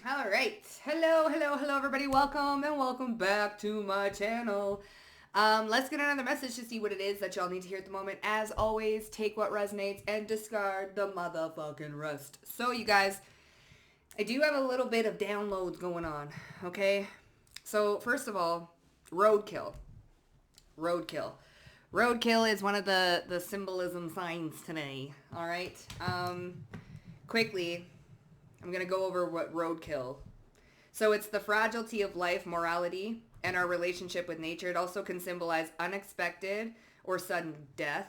All right. Hello, everybody. Welcome and welcome back to my channel. Let's get another message to see what it is that y'all need to hear at the moment. As always, take what resonates and discard the motherfucking rest. So, you guys, I do have a little bit of downloads going on, okay? So, first of all, Roadkill. Roadkill is one of the symbolism signs today, all right? Quickly, I'm going to go over what roadkill. So it's the fragility of life, morality, and our relationship with nature. It also can symbolize unexpected or sudden death,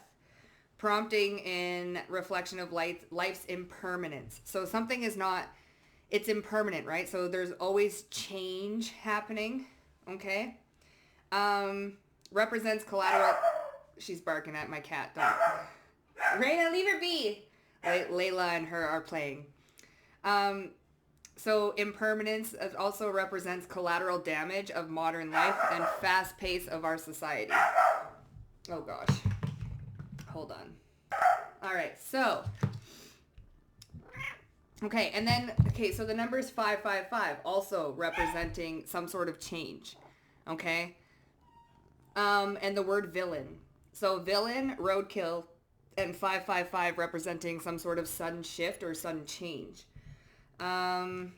prompting in reflection of life's impermanence. So something is not, it's impermanent, right? So there's always change happening, okay? Represents collateral. She's barking at my cat, don't. Raina, leave her be. Layla and her are playing. So impermanence also represents collateral damage of modern life and fast pace of our society. Oh gosh. Hold on. All right. So, okay. And then, so the number is 555, also representing some sort of change. Okay. And the word villain. So villain, roadkill, and 555 representing some sort of sudden shift or sudden change. A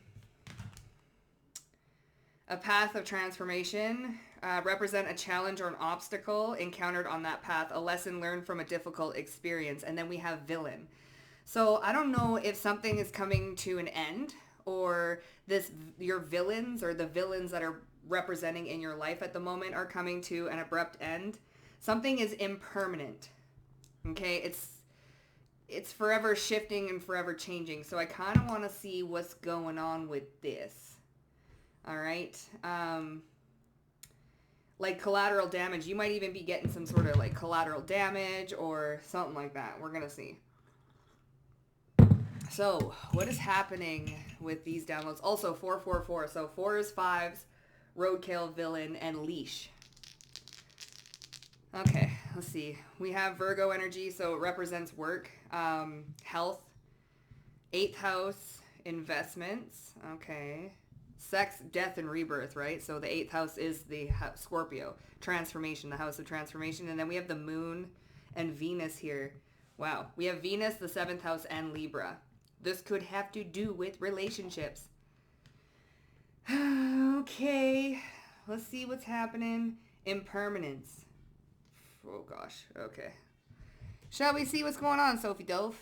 path of transformation, represent a challenge or an obstacle encountered on that path, a lesson learned from a difficult experience. And then we have villain. So I don't know if something is coming to an end, or your villains or the villains that are representing in your life at the moment are coming to an abrupt end. Something is impermanent. Okay, it's forever shifting and forever changing. So I kind of want to see what's going on with this. All right. Like collateral damage. You might even be getting some sort of like collateral damage or something like that. We're going to see. So what is happening with these downloads? Also 444. So 4 is 5s, roadkill, villain, and leash. Okay, let's see. We have Virgo energy, so it represents work, health, 8th house, investments, okay, sex, death, and rebirth, right? So the 8th house is the Scorpio, transformation, the house of transformation. And then we have the moon and Venus here. Wow. We have Venus, the 7th house, and Libra. This could have to do with relationships. Okay, let's see what's happening. Impermanence. Oh gosh, okay. Shall we see what's going on, Sophie Dove?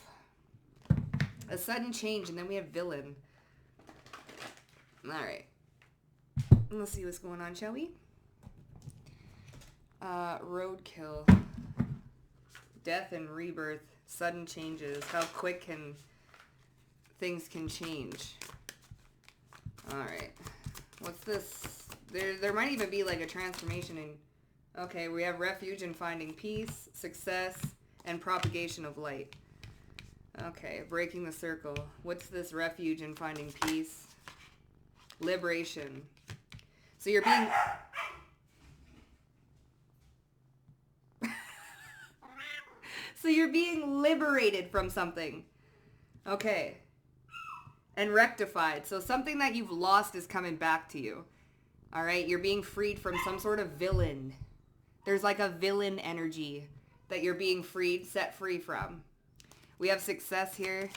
A sudden change, and then we have villain. Alright. Let's see what's going on, shall we? Roadkill. Death and rebirth. Sudden changes. How quick things can change. Alright. What's this? There might even be like a transformation in... Okay, we have refuge in finding peace, success, and propagation of light. Okay, breaking the circle. What's this refuge in finding peace? Liberation. So you're being... So you're being liberated from something. Okay. And rectified. So something that you've lost is coming back to you. All right, you're being freed from some sort of villain. There's like a villain energy that you're being set free from. We have success here.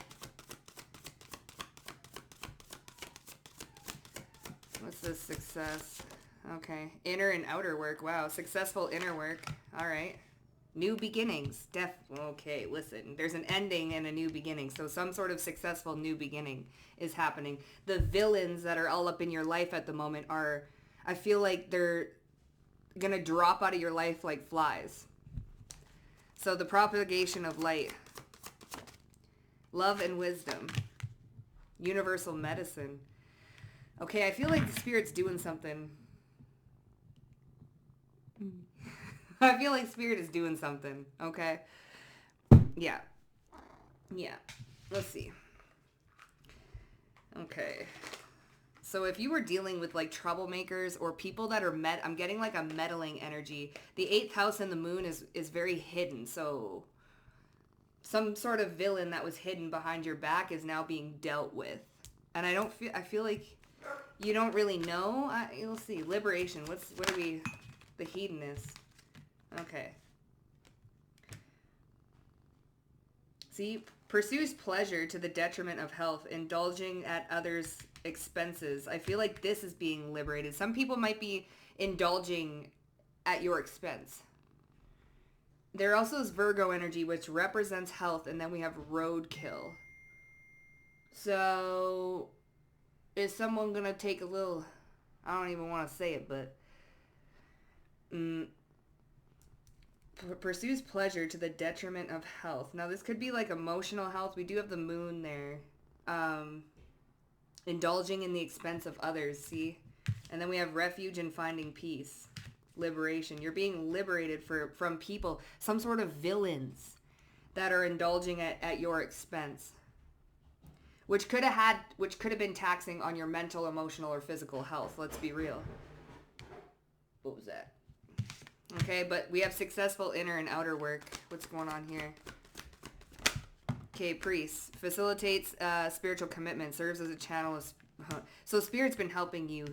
What's this success? Okay. Inner and outer work. Wow. Successful inner work. All right. New beginnings. Okay, listen. There's an ending and a new beginning. So some sort of successful new beginning is happening. The villains that are all up in your life at the moment are, I feel like they're going to drop out of your life like flies. So the propagation of light. Love and wisdom. Universal medicine. Okay, I feel like the Spirit's doing something. I feel like Spirit is doing something, okay? Yeah. Let's see. Okay. So if you were dealing with like troublemakers or people that are I'm getting like a meddling energy. The 8th house and the moon is very hidden. So some sort of villain that was hidden behind your back is now being dealt with. And I feel like You don't really know. You'll see. Liberation. What are we? The hedonist. Okay. See, pursues pleasure to the detriment of health, indulging at others' expenses. I feel like this is being liberated. Some people might be indulging at your expense. There also is Virgo energy, which represents health, and then we have Roadkill. So, is someone going to take a little... I don't even want to say it, but... pursues pleasure to the detriment of health. Now, this could be like emotional health. We do have the moon there. Indulging in the expense of others, see? And then we have refuge and finding peace. Liberation. You're being liberated from people, some sort of villains that are indulging at your expense. Which could have been taxing on your mental, emotional, or physical health. Let's be real. What was that? Okay, but we have successful inner and outer work. What's going on here? Okay, priest. Facilitates spiritual commitment. Serves as a channel of... So Spirit's been helping you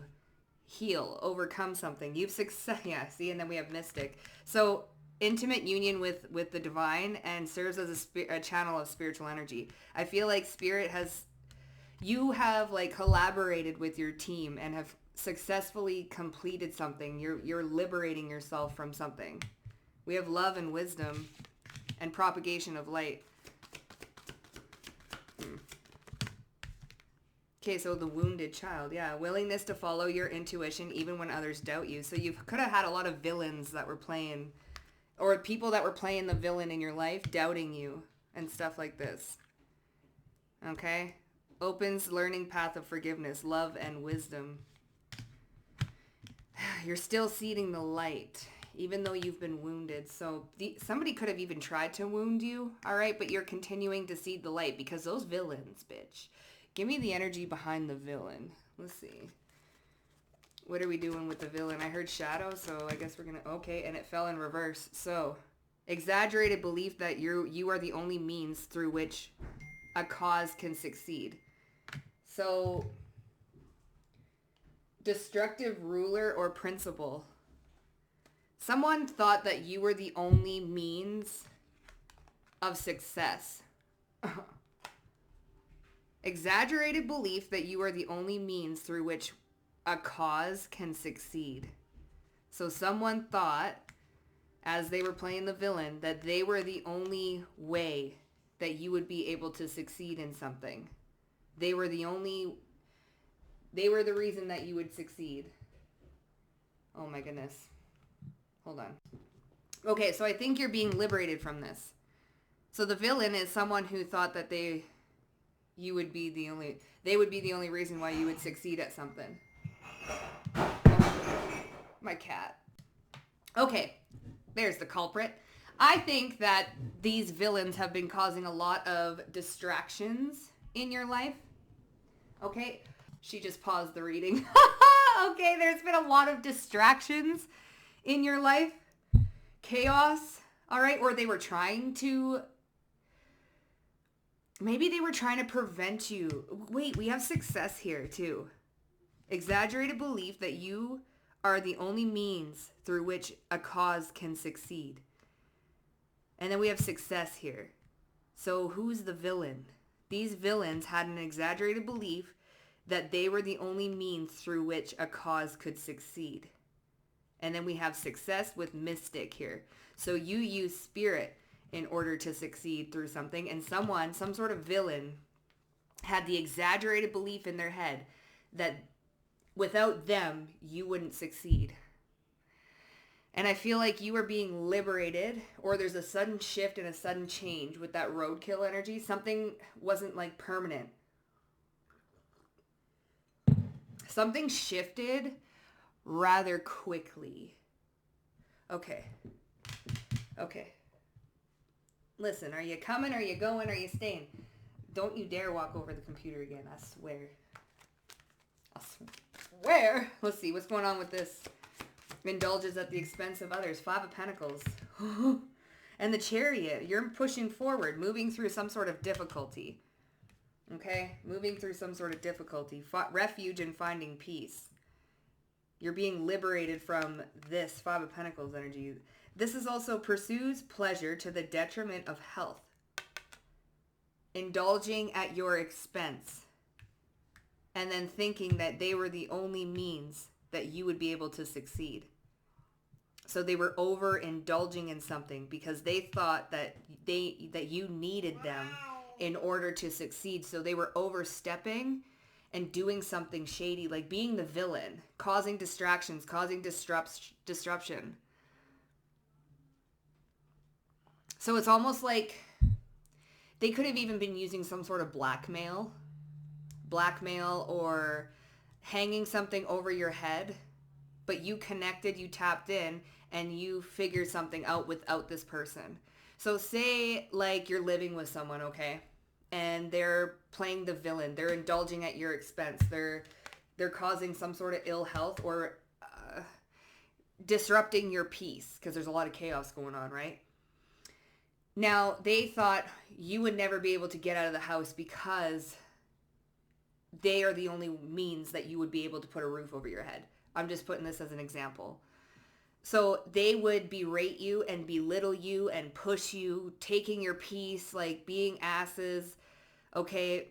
heal, overcome something. You've success... Yeah, see? And then we have mystic. So intimate union with the divine and serves as a channel of spiritual energy. I feel like Spirit has... You have, like, collaborated with your team and have successfully completed something. You're liberating yourself from something. We have love and wisdom and propagation of light. Okay, so the wounded child. Yeah, willingness to follow your intuition even when others doubt you. So you could have had a lot of villains that were playing, or people that were playing the villain in your life, doubting you and stuff like this. Okay? Opens learning path of forgiveness, love, and wisdom. You're still seeding the light, even though you've been wounded. So somebody could have even tried to wound you, all right? But you're continuing to seed the light because those villains, bitch. Give me the energy behind the villain. Let's see. What are we doing with the villain? I heard shadow, so I guess we're going to... Okay, and it fell in reverse. So, exaggerated belief that you are the only means through which a cause can succeed. So, destructive ruler or principle. Someone thought that you were the only means of success. Exaggerated belief that you are the only means through which a cause can succeed. So someone thought, as they were playing the villain, that they were the only way that you would be able to succeed in something. They were the reason that you would succeed. Oh my goodness. Hold on. Okay, so I think you're being liberated from this. So the villain is someone who thought that they would be the only reason why you would succeed at something. Oh, my cat. Okay, there's the culprit. I think that these villains have been causing a lot of distractions in your life. Okay, she just paused the reading. Okay, there's been a lot of distractions in your life. Chaos, all right? Or they were trying to... Maybe they were trying to prevent you. Wait, we have success here too. Exaggerated belief that you are the only means through which a cause can succeed. And then we have success here. So who's the villain? These villains had an exaggerated belief that they were the only means through which a cause could succeed. And then we have success with mystic here. So you use spirit in order to succeed through something. And some sort of villain, had the exaggerated belief in their head that without them, you wouldn't succeed. And I feel like you are being liberated, or there's a sudden shift and a sudden change with that roadkill energy. Something wasn't like permanent. Something shifted rather quickly. Okay. Listen, are you coming? Are you going? Are you staying? Don't you dare walk over the computer again. I swear. Let's see. What's going on with this? Indulges at the expense of others. 5 of Pentacles. And the Chariot. You're pushing forward, moving through some sort of difficulty. Okay, moving through some sort of difficulty, refuge and finding peace. You're being liberated from this Five of Pentacles energy. This is also pursues pleasure to the detriment of health. Indulging at your expense. And then thinking that they were the only means that you would be able to succeed. So they were overindulging in something because they thought that you needed them in order to succeed. So they were overstepping and doing something shady, like being the villain, causing distractions, causing disruption. So it's almost like they could have even been using some sort of blackmail or hanging something over your head, but you connected, you tapped in, and you figured something out without this person. So say like you're living with someone, okay, and they're playing the villain, they're indulging at your expense, they're causing some sort of ill health or disrupting your peace because there's a lot of chaos going on, right? Now, they thought you would never be able to get out of the house because they are the only means that you would be able to put a roof over your head. I'm just putting this as an example. So they would berate you and belittle you and push you, taking your peace, like being asses, okay?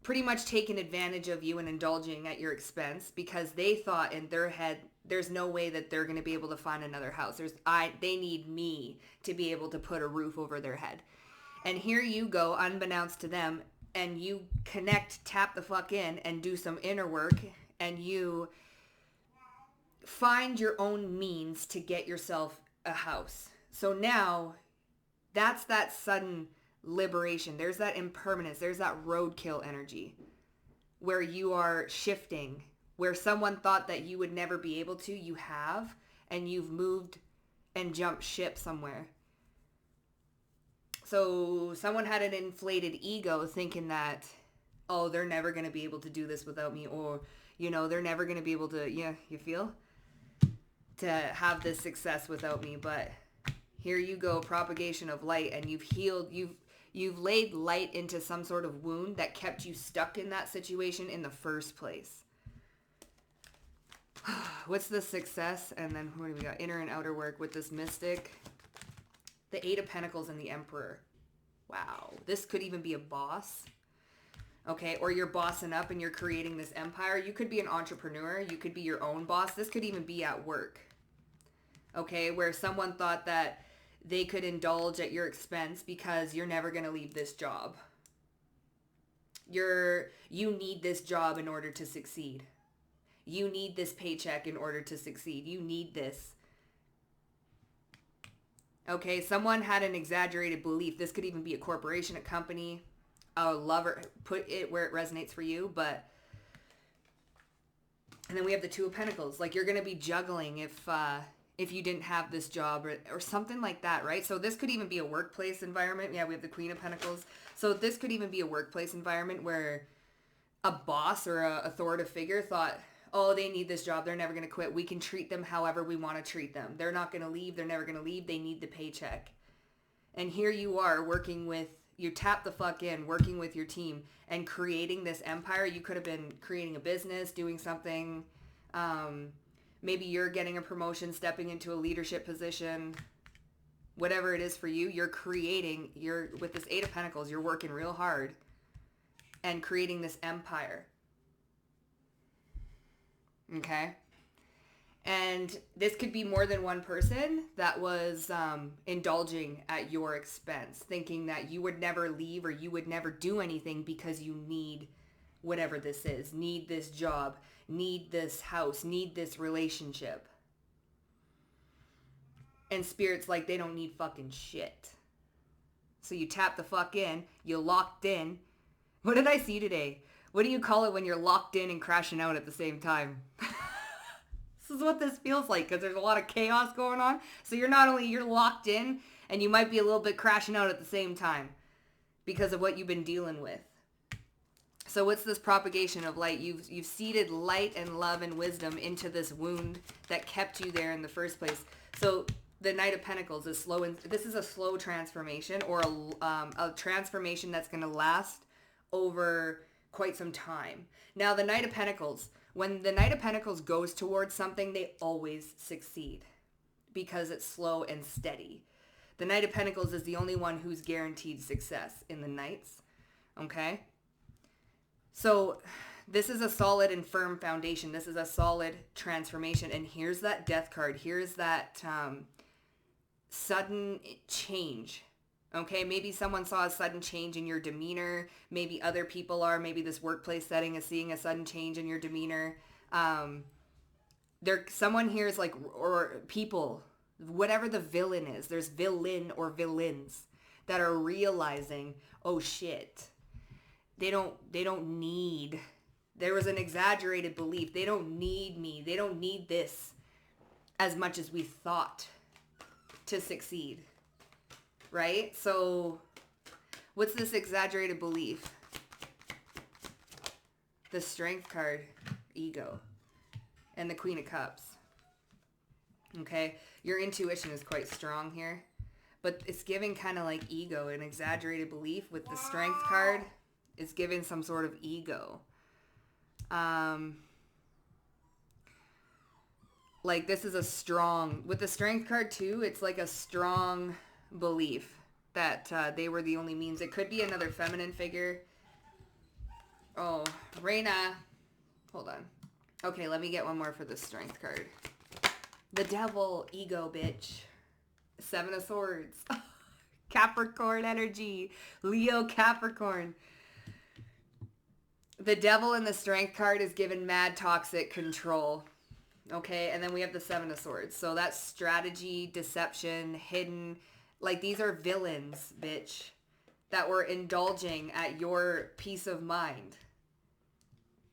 Pretty much taking advantage of you and indulging at your expense because they thought in their head, there's no way that they're going to be able to find another house. They need me to be able to put a roof over their head. And here you go, unbeknownst to them, and you connect, tap the fuck in, and do some inner work, and you find your own means to get yourself a house. So now, that's that sudden liberation. There's that impermanence. There's that roadkill energy where you are shifting, where someone thought that you would never be able to, you have, and you've moved and jumped ship somewhere. So someone had an inflated ego thinking that, oh, they're never going to be able to do this without me, or, you know, they're never going to be able to, you feel? To have this success without me. But here you go, propagation of light, and you've healed, you've laid light into some sort of wound that kept you stuck in that situation in the first place. What's the success? And then what do we got? Inner and outer work with this mystic. The Eight of Pentacles and the Emperor. Wow. This could even be a boss. Okay, or you're bossing up and you're creating this empire. You could be an entrepreneur. You could be your own boss. This could even be at work. Okay, where someone thought that they could indulge at your expense because you're never going to leave this job. You need this job in order to succeed. You need this paycheck in order to succeed. You need this. Okay, someone had an exaggerated belief. This could even be a corporation, a company, a lover. Put it where it resonates for you. But, and then we have the Two of Pentacles. Like you're going to be juggling if you didn't have this job or something like that, right? So this could even be a workplace environment. Yeah, we have the Queen of Pentacles. So this could even be a workplace environment where a boss or a authoritative figure thought, oh, they need this job. They're never going to quit. We can treat them however we want to treat them. They're not going to leave. They're never going to leave. They need the paycheck. And here you are working with, you tap the fuck in, working with your team and creating this empire. You could have been creating a business, doing something. Maybe you're getting a promotion, stepping into a leadership position. Whatever it is for you, you're creating, with this Eight of Pentacles, you're working real hard and creating this empire. Okay? And this could be more than one person that was indulging at your expense, thinking that you would never leave or you would never do anything because you need whatever this is, need this job, need this house, need this relationship. And Spirit's like, they don't need fucking shit. So you tap the fuck in, you locked in. What did I see today? What do you call it when you're locked in and crashing out at the same time? This is what this feels like because there's a lot of chaos going on. So you're locked in and you might be a little bit crashing out at the same time because of what you've been dealing with. So what's this propagation of light? You've seeded light and love and wisdom into this wound that kept you there in the first place. So the Knight of Pentacles is slow, and this is a slow transformation or a transformation that's going to last over quite some time. Now, the Knight of Pentacles, when the Knight of Pentacles goes towards something, they always succeed because it's slow and steady. The Knight of Pentacles is the only one who's guaranteed success in the Knights. Okay? So this is a solid and firm foundation. This is a solid transformation. And here's that Death card. Here's that sudden change. Okay, maybe someone saw a sudden change in your demeanor. Maybe other people are. Maybe this workplace setting is seeing a sudden change in your demeanor. Someone here is like, or people, whatever the villain is. There's villain or villains that are realizing, oh shit, they don't need. There was an exaggerated belief. They don't need me. They don't need this as much as we thought to succeed. Right? So what's this exaggerated belief? The Strength card, ego, and the Queen of Cups. Okay? Your intuition is quite strong here, but it's giving kind of like ego. An exaggerated belief with the Strength card is giving some sort of ego. Like this is a strong, with the Strength card too, it's like a strong belief that they were the only means. It could be another feminine figure. Oh, Reina. Hold on. Okay, let me get one more for the Strength card. The Devil, ego, bitch. Seven of Swords. Capricorn energy. Leo Capricorn. The Devil in the Strength card is given mad toxic control. Okay, and then we have the Seven of Swords. So that's strategy, deception, hidden. Like these are villains, bitch, that were indulging at your peace of mind.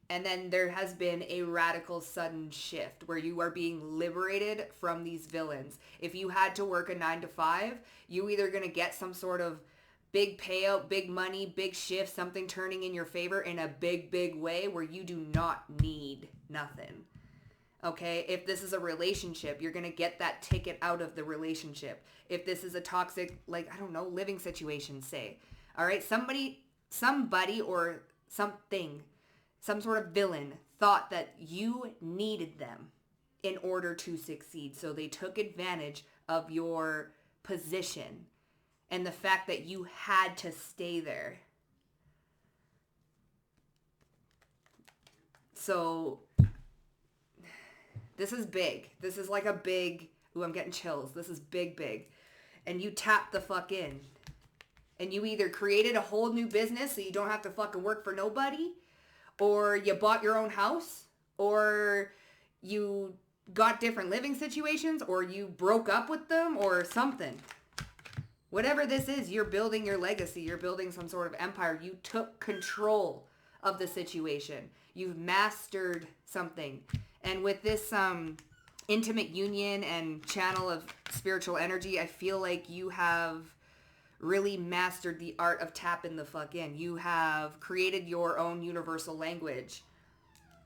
And then there has been a radical sudden shift where you are being liberated from these villains. If you had to work a 9 to 5, you either going to get some sort of big payout, big money, big shift, something turning in your favor in a big, big way where you do not need nothing. Okay, if this is a relationship, you're going to get that ticket out of the relationship. If this is a toxic, like, I don't know, living situation, say. All right, somebody or something, some sort of villain thought that you needed them in order to succeed. So they took advantage of your position and the fact that you had to stay there. So this is big. This is like a big, ooh, I'm getting chills. This is big, big. And you tap the fuck in. And you either created a whole new business so you don't have to fucking work for nobody, or you bought your own house, or you got different living situations, or you broke up with them, or something. Whatever this is, you're building your legacy. You're building some sort of empire. You took control of the situation. You've mastered something. And with this intimate union and channel of spiritual energy, I feel like you have really mastered the art of tapping the fuck in. You have created your own universal language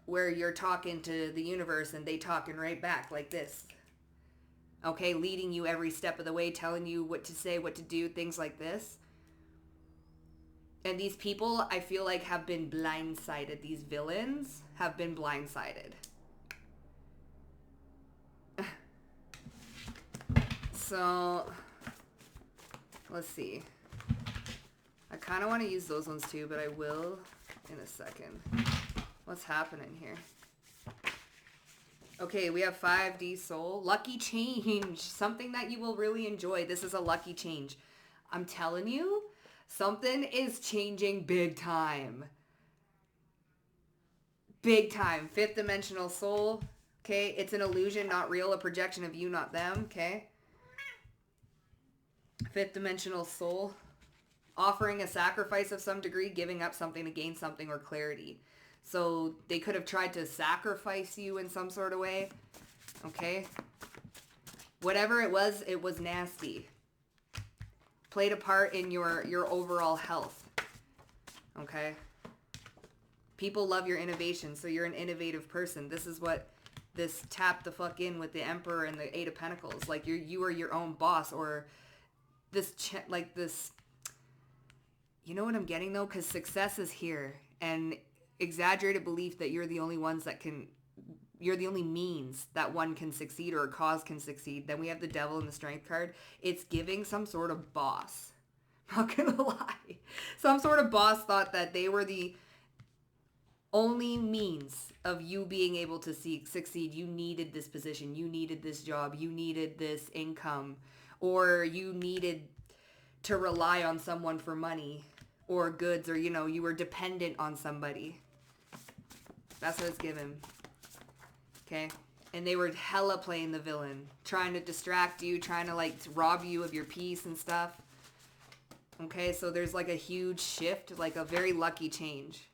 where you're talking to the universe and they talking right back like this. Okay, leading you every step of the way, telling you what to say, what to do, things like this. And these people, I feel like, have been blindsided. These villains have been blindsided. So, let's see. I kind of want to use those ones too, but I will in a second. What's happening here? Okay, we have 5D Soul. Lucky change. Something that you will really enjoy. This is a lucky change. I'm telling you, something is changing big time. Big time. 5th dimensional soul. Okay, it's an illusion, not real. A projection of you, not them. Okay. 5th dimensional soul. Offering a sacrifice of some degree, giving up something to gain something or clarity. So they could have tried to sacrifice you in some sort of way. Okay. Whatever it was nasty. Played a part in your overall health. Okay. People love your innovation, so you're an innovative person. This is what this tap the fuck in with the Emperor and the 8 of Pentacles. Like you are your own boss, or this You know what I'm getting though? Because success is here, and exaggerated belief that you're the only ones that can, you're the only means that one can succeed or a cause can succeed. Then we have the devil and the strength card. It's giving some sort of boss. Not gonna lie. Some sort of boss thought that they were the only means of you being able to succeed. You needed this position. You needed this job. You needed this income. Or you needed to rely on someone for money or goods, or, you know, you were dependent on somebody. That's what it's given. Okay? And they were hella playing the villain, trying to distract you, trying to, like, rob you of your peace and stuff. Okay? So there's, like, a huge shift, like a very lucky change.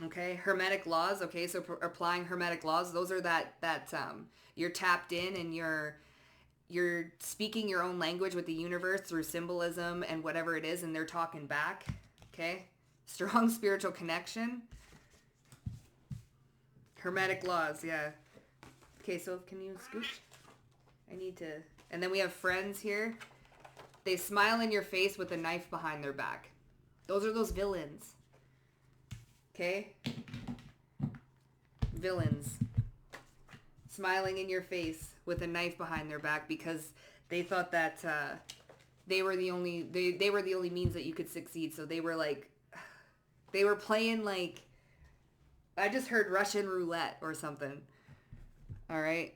Okay? Hermetic laws. Okay? So applying hermetic laws, those are that you're tapped in and you're speaking your own language with the universe through symbolism and whatever it is, and they're talking back. Okay? Strong spiritual connection. Hermetic laws, yeah. Okay, so can you scooch? I need to... And then we have friends here. They smile in your face with a knife behind their back. Those are those villains. Okay? Villains. Smiling in your face with a knife behind their back because they thought that they were the only they were the only means that you could succeed. So they were like, they were playing like, I just heard Russian roulette or something. All right,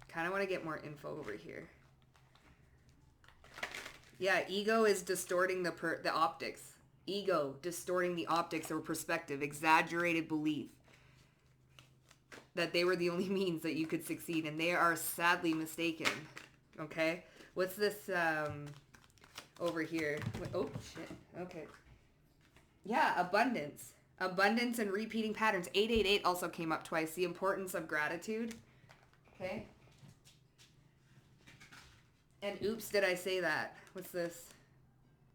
kind of want to get more info over here. Yeah, ego is distorting the optics. Ego distorting the optics or perspective. Exaggerated belief that they were the only means that you could succeed, and they are sadly mistaken. Okay? What's this over here? Oh, shit. Okay. Yeah, abundance. Abundance and repeating patterns. 888 also came up twice. The importance of gratitude. Okay? And oops, did I say that? What's this?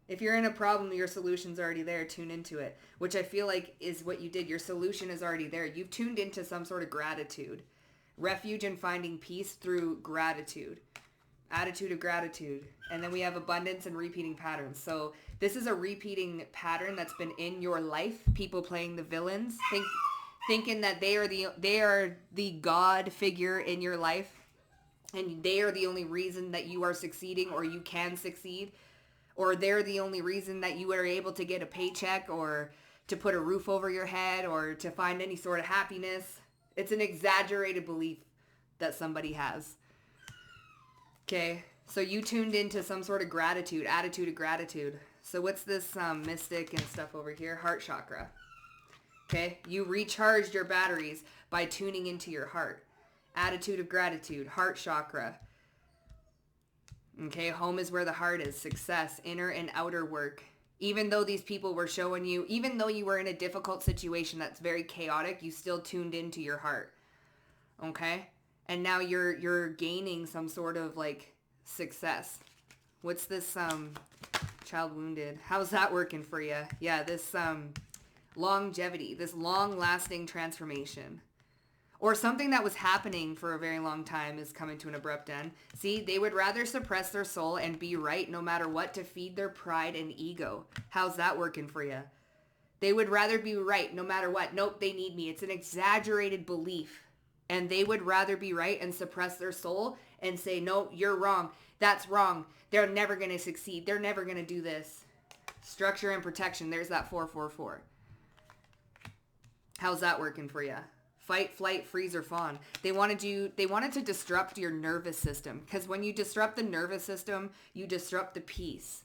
If you're in a problem, your solution's already there. Tune into it, which I feel like is what you did. Your solution is already there. You've tuned into some sort of gratitude. Refuge and finding peace through gratitude. Attitude of gratitude. And then we have abundance and repeating patterns. So this is a repeating pattern that's been in your life. People playing the villains, thinking that they are the God figure in your life, and they are the only reason that you are succeeding or you can succeed. Or they're the only reason that you are able to get a paycheck or to put a roof over your head or to find any sort of happiness. It's an exaggerated belief that somebody has. Okay, so you tuned into some sort of gratitude, attitude of gratitude. So what's this mystic and stuff over here? Heart chakra. Okay, you recharged your batteries by tuning into your heart. Attitude of gratitude, heart chakra. Okay, home is where the heart is. Success, inner and outer work. Even though these people were showing you, even though you were in a difficult situation that's very chaotic, you still tuned into your heart. Okay? And now you're gaining some sort of like success. What's this child wounded? How's that working for you? Yeah, this longevity, this long-lasting transformation. Or something that was happening for a very long time is coming to an abrupt end. See, they would rather suppress their soul and be right no matter what to feed their pride and ego. How's that working for you? They would rather be right no matter what. Nope, they need me. It's an exaggerated belief. And they would rather be right and suppress their soul and say, no, you're wrong. That's wrong. They're never going to succeed. They're never going to do this. Structure and protection. There's that 444. How's that working for you? Fight, flight, freeze, or fawn. They wanted to disrupt your nervous system. Because when you disrupt the nervous system, you disrupt the peace.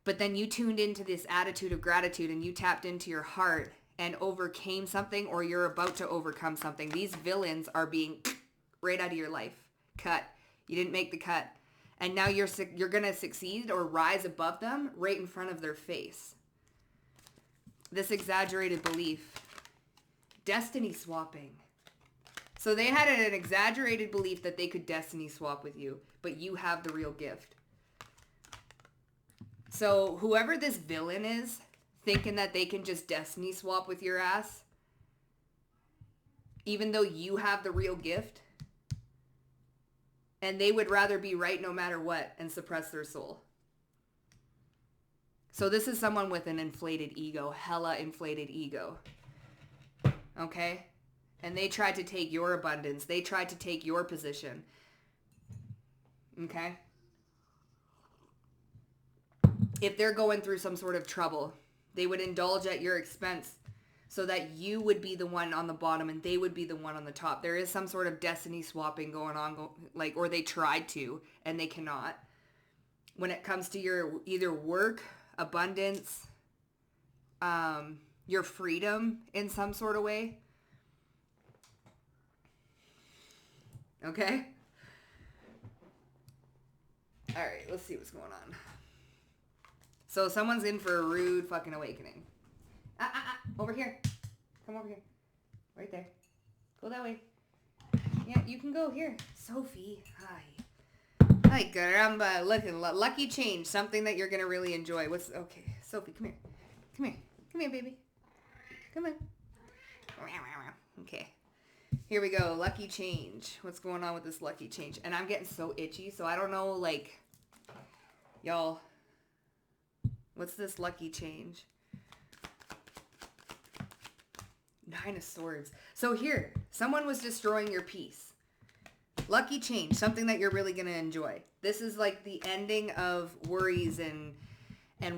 But then you tuned into this attitude of gratitude and you tapped into your heart and overcame something, or you're about to overcome something. These villains are being right out of your life. Cut. You didn't make the cut. And now you're going to succeed or rise above them right in front of their face. This exaggerated belief. Destiny swapping. So they had an exaggerated belief that they could destiny swap with you, but you have the real gift. So whoever this villain is, thinking that they can just destiny swap with your ass, even though you have the real gift, and they would rather be right no matter what and suppress their soul. So this is someone with an inflated ego, hella inflated ego. Okay? And they tried to take your abundance. They tried to take your position. Okay? If they're going through some sort of trouble, they would indulge at your expense so that you would be the one on the bottom and they would be the one on the top. There is some sort of destiny swapping going on, like, or they tried to and they cannot. When it comes to your either work, abundance, your freedom in some sort of way. Okay? All right, let's see what's going on. So someone's in for a rude fucking awakening. Over here. Come over here. Right there. Go that way. Yeah, you can go here. Sophie, hi. Hi, caramba. Looking lucky change. Something that you're going to really enjoy. Okay, Sophie, come here. Come here. Come here, baby. Come on. Okay. Here we go. Lucky change. What's going on with this lucky change? And I'm getting so itchy, so I don't know, like, y'all, what's this lucky change? 9 of Swords. So here, someone was destroying your peace. Lucky change, something that you're really going to enjoy. This is like the ending of worries and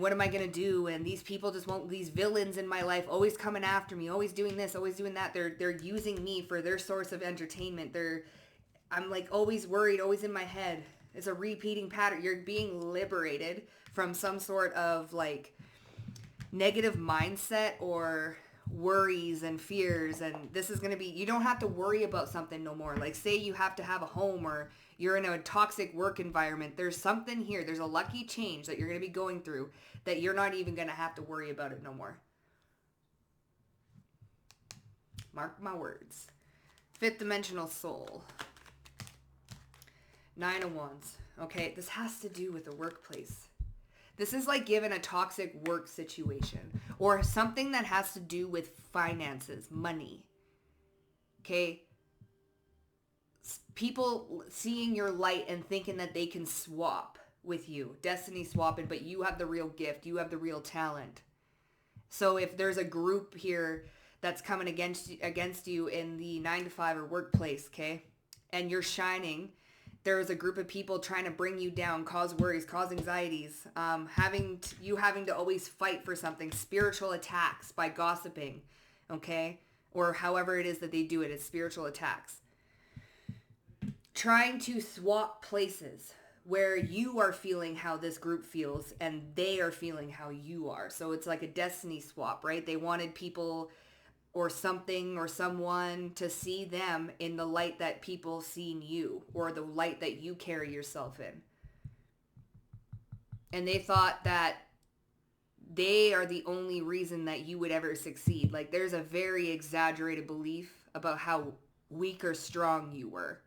what am I going to do? And these people just won't, these villains in my life always coming after me, always doing this, always doing that. They're using me for their source of entertainment. I'm like always worried, always in my head. It's a repeating pattern. You're being liberated from some sort of like negative mindset or worries and fears, and this is going to be, you don't have to worry about something no more. Like say you have to have a home or you're in a toxic work environment. There's something here. There's a lucky change that you're going to be going through that you're not even going to have to worry about it no more. Mark my words. 5th dimensional soul. 9 of Wands. Okay, this has to do with the workplace. This is like given a toxic work situation or something that has to do with finances, money. Okay? People seeing your light and thinking that they can swap with you. Destiny swapping, but you have the real gift. You have the real talent. So if there's a group here that's coming against you in the 9 to 5 or workplace, okay? And you're shining, there's a group of people trying to bring you down, cause worries, cause anxieties, having to always fight for something, spiritual attacks by gossiping, okay? Or however it is that they do it, it's spiritual attacks. Trying to swap places where you are feeling how this group feels and they are feeling how you are. So it's like a destiny swap, right? They wanted people or something or someone to see them in the light that people seen you or the light that you carry yourself in. And they thought that they are the only reason that you would ever succeed. Like there's a very exaggerated belief about how weak or strong you were.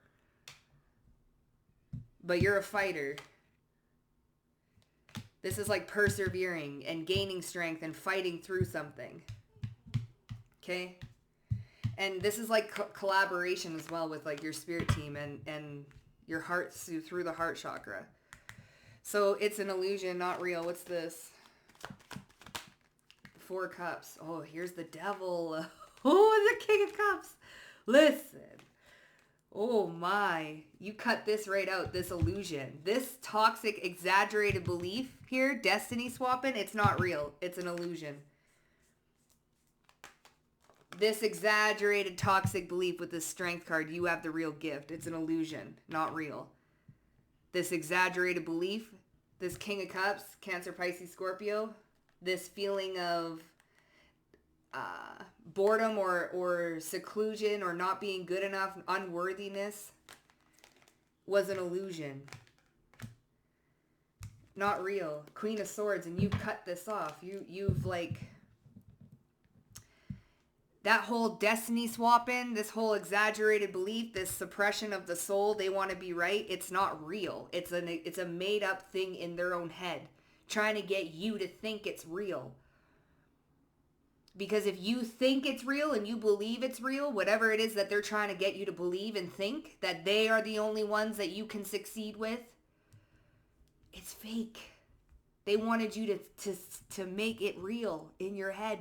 But you're a fighter. This is like persevering and gaining strength and fighting through something. Okay? And this is like collaboration as well with like your spirit team and your heart through the heart chakra. So it's an illusion, not real. What's this? 4 cups. Oh, here's the devil. Oh, the King of Cups. Listen. Oh my. You cut this right out, this illusion. This toxic, exaggerated belief here, destiny swapping, it's not real. It's an illusion. This exaggerated toxic belief with this strength card, you have the real gift. It's an illusion, not real. This exaggerated belief, this King of Cups, Cancer, Pisces, Scorpio, this feeling of boredom or seclusion or not being good enough, unworthiness, was an illusion. Not real. Queen of Swords, and you cut this off. You've like... That whole destiny swapping, this whole exaggerated belief, this suppression of the soul, they want to be right. It's not real. It's a made up thing in their own head, trying to get you to think it's real. Because if you think it's real and you believe it's real, whatever it is that they're trying to get you to believe and think, that they are the only ones that you can succeed with, it's fake. They wanted you to make it real in your head.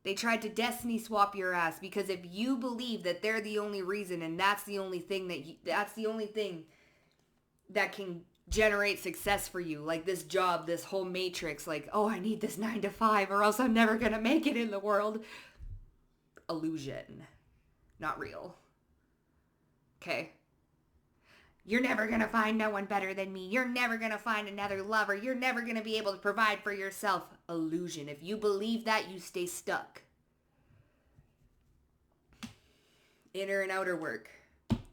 They tried to destiny swap your ass because if you believe that they're the only reason and that's the only thing that can generate success for you, like this job, this whole matrix, like, oh, I need this 9 to 5 or else I'm never going to make it in the world. Illusion, not real. Okay. You're never going to find no one better than me. You're never going to find another lover. You're never going to be able to provide for yourself. Illusion. If you believe that, you stay stuck. Inner and outer work,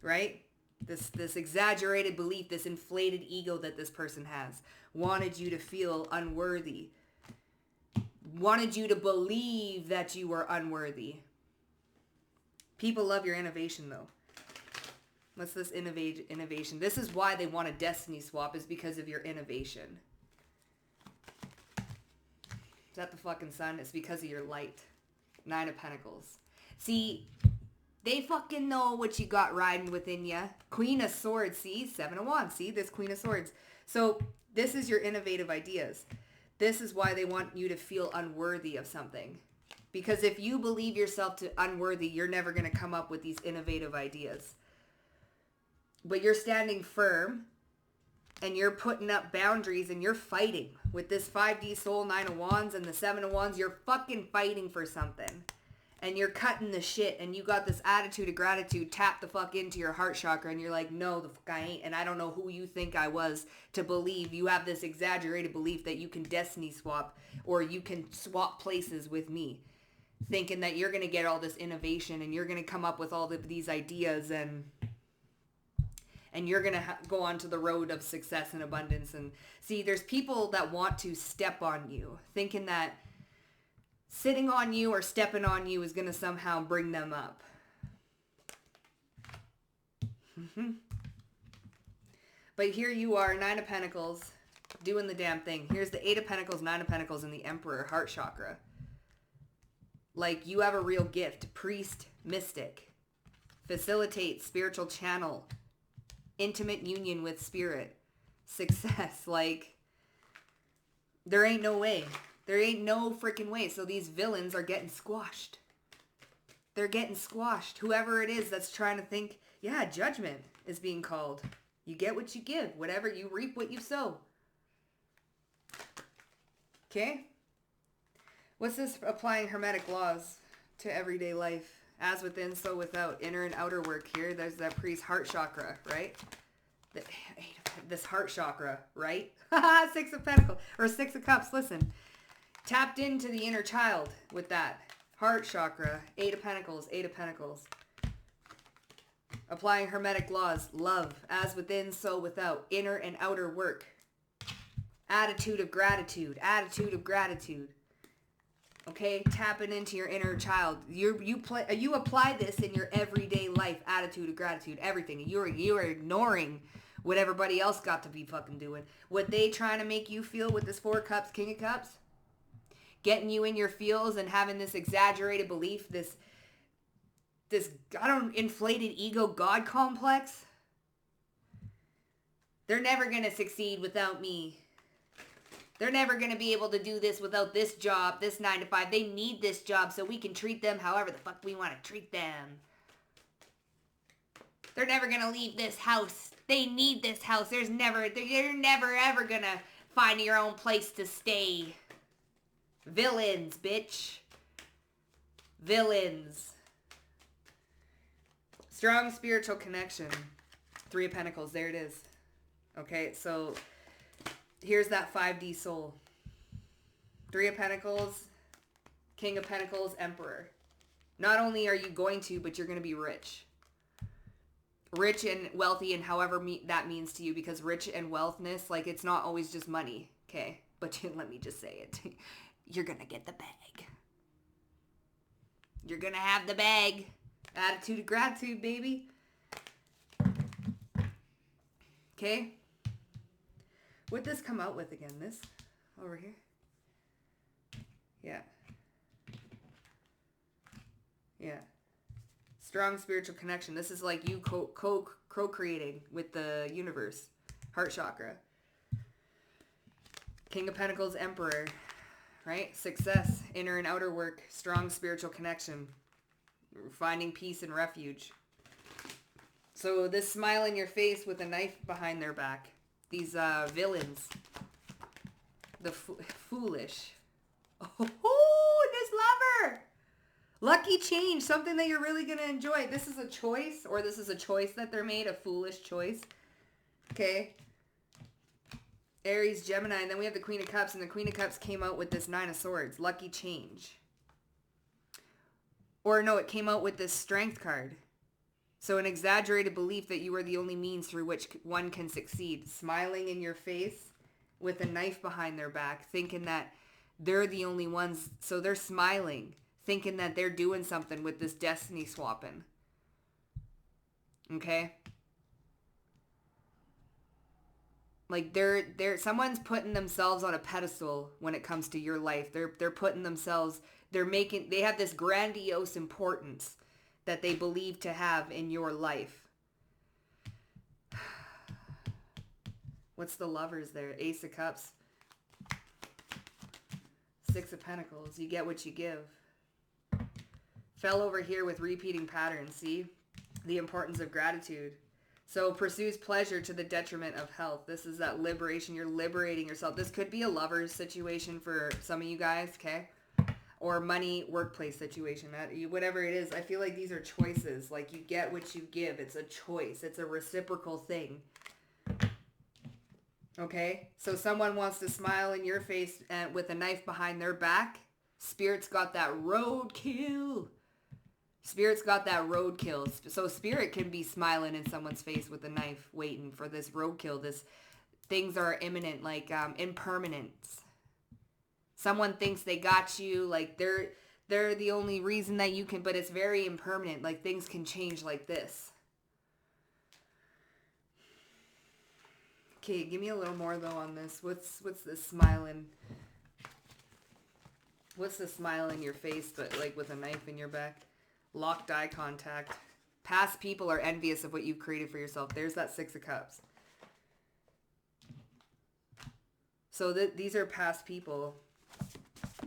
right? This exaggerated belief, this inflated ego that this person has, wanted you to feel unworthy. Wanted you to believe that you were unworthy. People love your innovation, though. What's this innovation? This is why they want a destiny swap, is because of your innovation. Is that the fucking sun? It's because of your light. 9 of Pentacles. See, they fucking know what you got riding within you. Queen of Swords, see? 7 of Wands, see? This Queen of Swords. So this is your innovative ideas. This is why they want you to feel unworthy of something. Because if you believe yourself to unworthy, you're never going to come up with these innovative ideas. But you're standing firm and you're putting up boundaries and you're fighting. With this 5D soul, 9 of Wands and the 7 of Wands, you're fucking fighting for something. And you're cutting the shit and you got this attitude of gratitude, tap the fuck into your heart chakra and you're like, no, the fuck I ain't. And I don't know who you think I was to believe you have this exaggerated belief that you can destiny swap or you can swap places with me. Thinking that you're going to get all this innovation and you're going to come up with all these ideas and you're going to go on to the road of success and abundance. And see, there's people that want to step on you, thinking that sitting on you or stepping on you is going to somehow bring them up. But here you are, 9 of Pentacles, doing the damn thing. Here's the 8 of Pentacles, 9 of Pentacles, and the Emperor, heart chakra. Like, you have a real gift. Priest, mystic. Facilitate, spiritual channel. Intimate union with spirit. Success. Like, there ain't no way. There ain't no freaking way. So these villains are getting squashed. They're getting squashed. Whoever it is that's trying to think, yeah, judgment is being called. You get what you give. Whatever you reap, what you sow. Okay? What's this applying hermetic laws to everyday life? As within, so without. Inner and outer work here. There's that priest heart chakra, right? This heart chakra, right? 6 of Pentacles, or 6 of Cups. Listen. Tapped into the inner child with that. Heart chakra. 8 of Pentacles, 8 of Pentacles. Applying hermetic laws. Love. As within, so without. Inner and outer work. Attitude of gratitude. Attitude of gratitude. Okay, tapping into your inner child. You apply this in your everyday life. Attitude of gratitude, everything. You are ignoring what everybody else got to be fucking doing. What they trying to make you feel with this 4 Cups, King of Cups, getting you in your feels and having this exaggerated belief, this inflated ego God complex. They're never gonna succeed without me. They're never going to be able to do this without this job, this 9 to 5. They need this job so we can treat them however the fuck we want to treat them. They're never going to leave this house. They need this house. You're never ever going to find your own place to stay. Villains, bitch. Villains. Strong spiritual connection. 3 of Pentacles. There it is. Okay, so here's that 5D soul. 3 of Pentacles, King of Pentacles, Emperor. Not only are you going to, but you're going to be rich. Rich and wealthy and however that means to you, because rich and wealthness, like, it's not always just money, okay? But let me just say it. You're going to get the bag. You're going to have the bag. Attitude of gratitude, baby. Okay? What'd this come out with again? This? Over here? Yeah. Yeah. Strong spiritual connection. This is like you co-creating with the universe. Heart chakra. King of Pentacles, Emperor, right? Success, inner and outer work, strong spiritual connection, finding peace and refuge. So this smile in your face with a knife behind their back. These villains. The foolish. Oh, this lover. Lucky change, something that you're really going to enjoy. This is a choice, or this is a choice that they're made, a foolish choice. Okay. Aries, Gemini, and then we have the Queen of Cups, and the Queen of Cups came out with this Nine of Swords. Lucky change. Or no, it came out with this Strength card. So an exaggerated belief that you are the only means through which one can succeed. Smiling in your face with a knife behind their back, thinking that they're the only ones. So they're smiling, thinking that they're doing something with this destiny swapping. Okay? Like they're someone's putting themselves on a pedestal when it comes to your life. They're putting themselves, they have this grandiose importance that they believe to have in your life. What's the lovers there? Ace of Cups. Six of Pentacles. You get what you give. Fell over here with repeating patterns. See? The importance of gratitude. So pursues pleasure to the detriment of health. This is that liberation. You're liberating yourself. This could be a lover's situation for some of you guys, okay? Or money, workplace situation, whatever it is. I feel like these are choices. Like you get what you give. It's a choice. It's a reciprocal thing. Okay? So someone wants to smile in your face with a knife behind their back. Spirit's got that roadkill. Spirit's got that roadkill. So spirit can be smiling in someone's face with a knife waiting for this roadkill. This things are imminent, like impermanence. Someone thinks they got you, like they're the only reason that you can, but it's very impermanent. Like things can change like this. Okay, give me a little more though on this. What's this smiling? What's the smile in your face, but like with a knife in your back? Locked eye contact. Past people are envious of what you've created for yourself. There's that Six of Cups. So these are past people.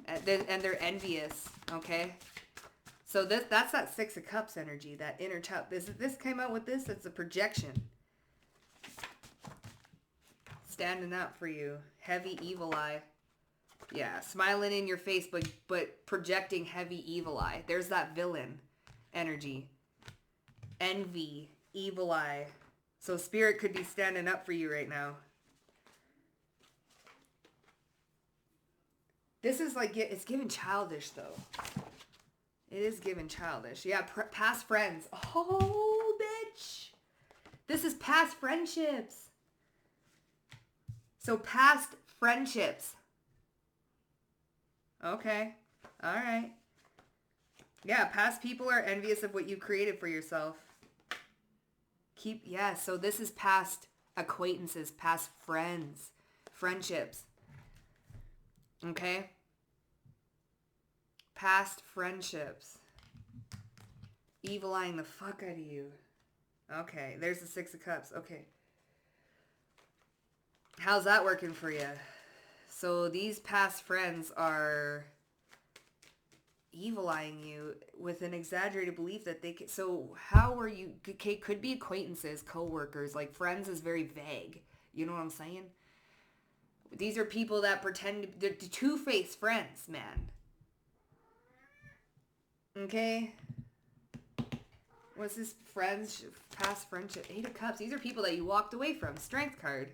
And they're envious, okay? So that's that Six of Cups energy, that inner child. This came out with this. It's a projection. Standing up for you. Heavy evil eye. Yeah, smiling in your face, but projecting heavy evil eye. There's that villain energy. Envy, evil eye. So spirit could be standing up for you right now. This is like, it's given childish though. It is given childish. Yeah, past friends. Oh, bitch. This is past friendships. So past friendships. Okay. All right. Yeah, past people are envious of what you created for yourself. So this is past acquaintances, past friends, friendships. Okay? Past friendships. Evil eyeing the fuck out of you. Okay, there's the Six of Cups. Okay. How's that working for you? So these past friends are evil eyeing you with an exaggerated belief that they can. So how are you? Okay, could be acquaintances, co-workers. Like friends is very vague. You know what I'm saying? These are people that pretend they're two-faced friends, man. Okay? What's this? Friends, past friendship. Eight of Cups. These are people that you walked away from. Strength card.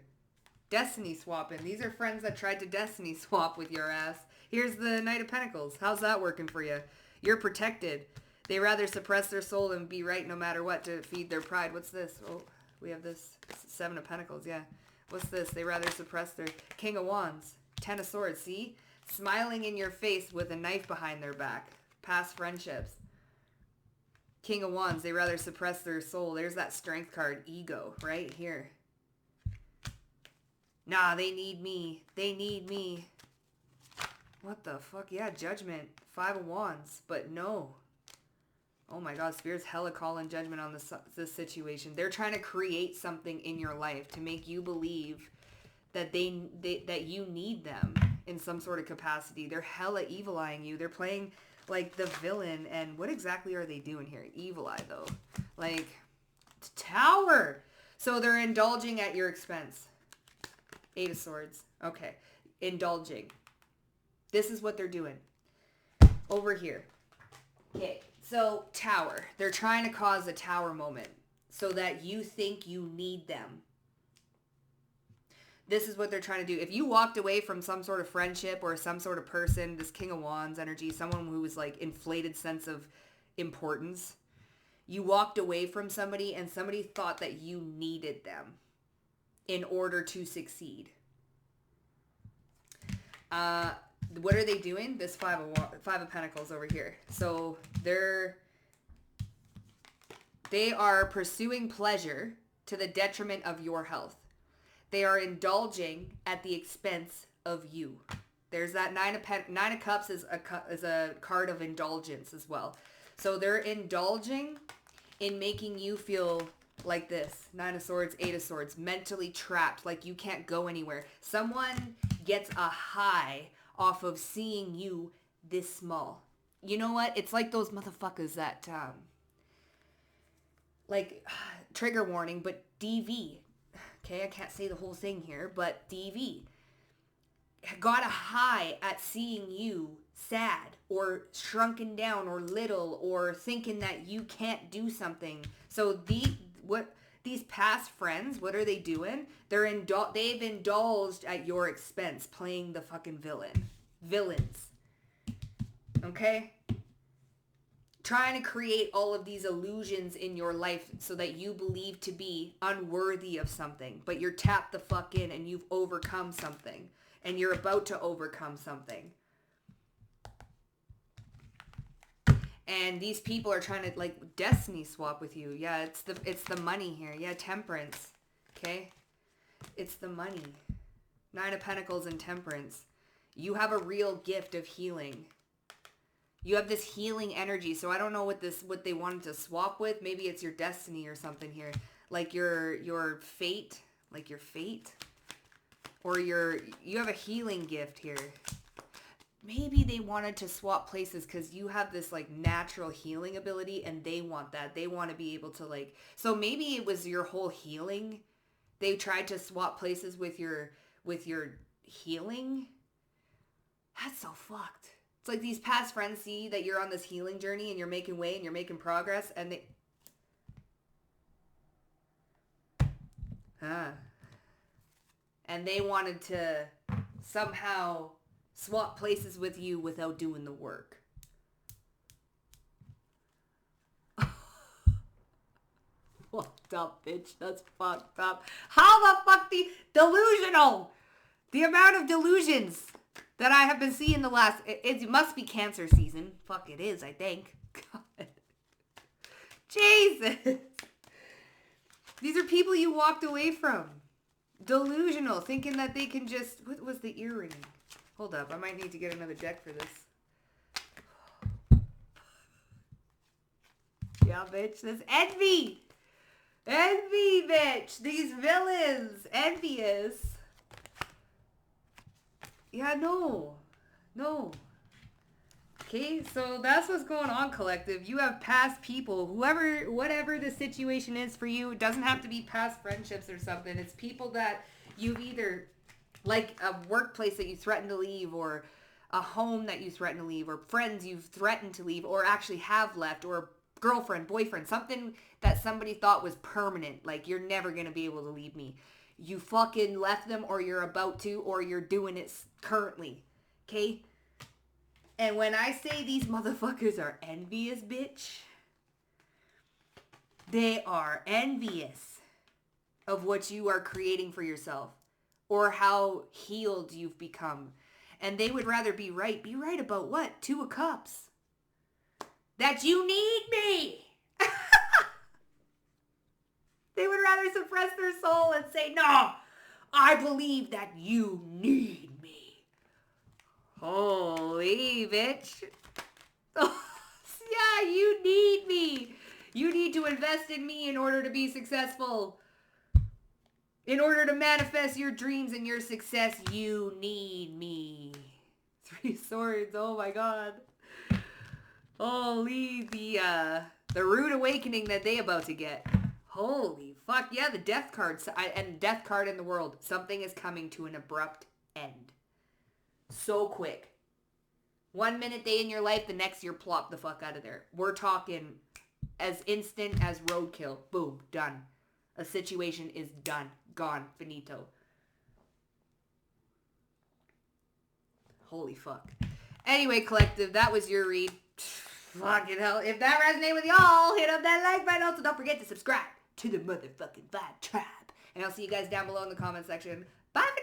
Destiny swapping. These are friends that tried to destiny swap with your ass. Here's the Knight of Pentacles. How's that working for you? You're protected. They rather suppress their soul and be right no matter what to feed their pride. What's this? Oh, we have this Seven of Pentacles. Yeah. What's this? They rather suppress their King of Wands. Ten of Swords. See? Smiling in your face with a knife behind their back. Past friendships. King of Wands. They rather suppress their soul. There's that Strength card. Ego. Right here. Nah, they need me. They need me. What the fuck? Yeah, Judgment. Five of Wands. But no. Oh my God, Spirit's hella calling judgment on this situation. They're trying to create something in your life to make you believe that that you need them in some sort of capacity. They're hella evil eyeing you. They're playing like the villain. And what exactly are they doing here? Evil eye though. Like, Tower. So they're indulging at your expense. Eight of Swords. Okay. Indulging. This is what they're doing. Over here. Okay. So Tower. They're trying to cause a Tower moment so that you think you need them. This is what they're trying to do. If you walked away from some sort of friendship or some sort of person, this King of Wands energy, someone who was like inflated sense of importance, you walked away from somebody and somebody thought that you needed them in order to succeed. What are they doing? This Five of Pentacles over here. So they are pursuing pleasure to the detriment of your health. They are indulging at the expense of you. There's that Nine of Cups is a card of indulgence as well. So they're indulging in making you feel like this. Nine of Swords, Eight of Swords, mentally trapped, like you can't go anywhere. Someone gets a high off of seeing you this small. You know what? It's like those motherfuckers that, like, trigger warning, but DV. Okay, I can't say the whole thing here, but DV got a high at seeing you sad or shrunken down or little or thinking that you can't do something. So these past friends, what are they doing? They've indulged at your expense, playing the fucking villains. Okay? Trying to create all of these illusions in your life so that you believe to be unworthy of something, but you're tapped the fuck in and you've overcome something and you're about to overcome something. And these people are trying to like destiny swap with you. Yeah, it's the money here. Yeah, Temperance. Okay? It's the money. Nine of Pentacles and Temperance. You have a real gift of healing. You have this healing energy. So I don't know what they wanted to swap with. Maybe it's your destiny or something here. Like your fate. Like your fate. Or you have a healing gift here. Maybe they wanted to swap places because you have this like natural healing ability and they want that. They want to be able to like, so maybe it was your whole healing. They tried to swap places with your healing. That's so fucked. It's like these past friends see that you're on this healing journey and you're making way and you're making progress and they wanted to somehow swap places with you without doing the work. Fucked up, bitch. That's fucked up. How the fuck delusional? The amount of delusions that I have been seeing the last... It must be Cancer season. Fuck, it is, I think. God. Jesus. These are people you walked away from. Delusional, thinking that they can just... What was the earring? Hold up, I might need to get another deck for this. Yeah, bitch, this envy! Envy, bitch! These villains! Envious. Yeah, no. Okay, so that's what's going on, collective. You have past people, whatever the situation is for you. It doesn't have to be past friendships or something. It's people that you've either... like a workplace that you threatened to leave, or a home that you threatened to leave, or friends you've threatened to leave, or actually have left, or girlfriend, boyfriend, something that somebody thought was permanent, like you're never going to be able to leave me. You fucking left them, or you're about to, or you're doing it currently. Okay? And when I say these motherfuckers are envious, bitch, they are envious of what you are creating for yourself. Or how healed you've become. And they would rather be right. Be right about what? Two of Cups. That you need me. They would rather suppress their soul and say, no, I believe that you need me. Holy bitch. Yeah, you need me. You need to invest in me in order to be successful. In order to manifest your dreams and your success, you need me. 3 swords. Oh my god. Holy, the rude awakening that they about to get. Holy fuck. Yeah, the death card. And death card in the world. Something is coming to an abrupt end. So quick. 1 minute day in your life, the next you're plop the fuck out of there. We're talking as instant as Roadkill. Boom. Done. A situation is done. Gone. Finito. Holy fuck. Anyway, collective, that was your read. Fucking hell. If that resonated with y'all, hit up that like button. Also, don't forget to subscribe to the motherfucking Vibe Tribe. And I'll see you guys down below in the comment section. Bye for now.